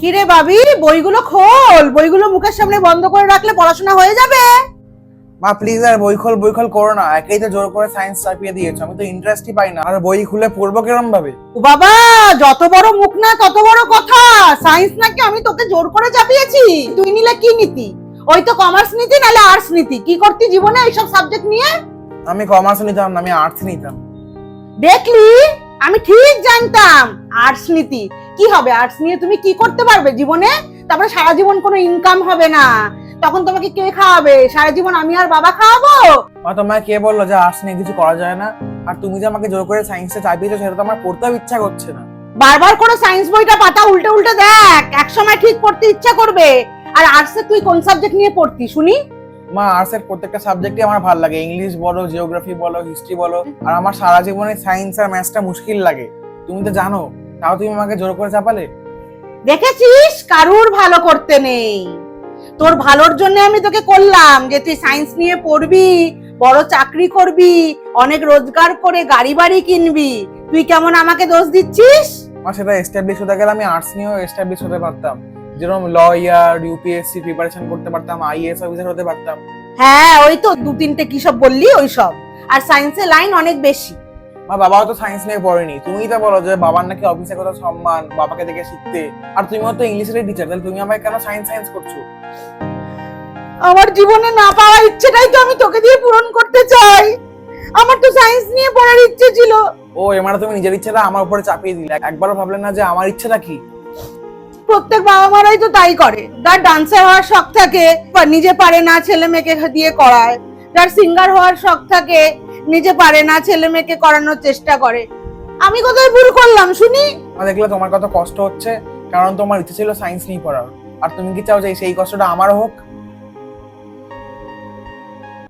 কিরে বাবি, বইগুলো খোল। বইগুলো মুখের সামনে বন্ধ করে রাখলে পড়াশোনা হয়ে যাবে। মা প্লিজ আর বই খোল করো না, একেই তো জোর করে সায়েন্স চাপিয়ে দিয়েছো, আমি তো ইন্টারেস্টই পাই না। আর বই খুলে পড়বো কিরম ভাবে? ও বাবা, যত বড় মুখ না তত বড় কথা। সায়েন্স নাকি আমি তোকে জোর করে চাপিয়েছি? তুই নিলে কি নীতি? ওই তো কমার্স নীতি নালে আর্টস নীতি। কি করতি জীবনে এইসব সাবজেক্ট নিয়ে? আমি কমার্স নিতাম না, আমি আর্টস নিতাম। দেখলি, আমি ঠিক জানতাম আর্টস নীতি। কি হবে আর্টস নিয়ে? তুমি কি করতে পারবে জীবনে? তারপরে সারা জীবন কোনো ইনকাম হবে না, তখন তোমাকে কে খাওয়াবে? সারা জীবন আমি আর বাবা খাওয়াবো? মা তোমায় কে বললো যে আর্টস নিয়ে কিছু করা যায় না? আর তুমি যে আমাকে জোর করে সায়েন্সে চাপিয়েছো সেটা তো আমার পড়তেও ইচ্ছা করছে না। বারবার করে সায়েন্স বইটা পাতা উল্টে উল্টে দেখ, এক সময় ঠিক পড়তে ইচ্ছা করবে। আর আর্টসে তুই কোন সাবজেক্ট নিয়ে পড়তি শুনি? মা আর্টসের প্রত্যেকটা সাবজেক্টই আমার ভালো লাগে, ইংলিশ বলো, জিওগ্রাফি বলো, হিস্ট্রি বলো। আর আমার সারা জীবনে সায়েন্স আর ম্যাথসটা মুশকিল লাগে, তুমি তো জানো। তাও তুমি আমাকে জোর করে চাপালে। দেখেছিস, কারুর ভালো করতে নেই। তোর ভালোর জন্য আমি তোকে করলাম যে তুই সায়েন্স নিয়ে পড়বি, বড় চাকরি করবি, অনেক রোজগার করে গাড়ি বাড়ি কিনবি। তুই কেমন আমাকে দোষ দিচ্ছিস? আর সেটা এস্টাবলিশ হতে গেলে আমি আর্টস নিয়েও এস্টাবলিশ হতে পারতাম, যেরকম লয়ার, ইউপিএসসি প্রিপারেশন করতে পারতাম, আইএএস অফিসার হতে পারতাম। হ্যাঁ, ওই তো দু তিনটে কি সব বললি ওই সব। আর সায়েন্সের লাইন অনেক বেশি। মা বাবাও তো সায়েন্স নিয়ে পড়েনি, তুমিই তো বলো যে বাবার নাকি অফিসে কত সম্মান, বাবাকে দেখে শিখতে। আর তুমিও তো ইংলিশের টিচার, তাহলে তুমি আমাকে কেন সায়েন্স সায়েন্স করছো? আমার জীবনে না পাওয়া ইচ্ছেটাই তো আমি তোকে দিয়ে পূরণ করতে চাই। আমার তো সায়েন্স নিয়ে পড়ার ইচ্ছে ছিল। ও এমানে তুমি নিজের ইচ্ছেটা আমার উপরে চাপিয়ে দিলে, একবারও ভাবলে না যে আমার ইচ্ছেটা কি? প্রত্যেক বাবা মারাই তো তাই করে। যার ডান্সার হওয়ার শখ থাকে বা নিজে পারে না, ছেলে মেয়েকে দিয়ে করায়। যার সিঙ্গার হওয়ার শখ থাকে, নিজে পারে না, ছেলে মেয়েকে করানোর চেষ্টা করে। আমি কোথায় ভুল করলাম শুনি? দেখলে তোমার কত কষ্ট হচ্ছে, কারণ তোমার ইচ্ছে ছিল সায়েন্স নিয়ে পড়ার। আর তুমি কি চাও যে সেই কষ্টটা আমারও হোক?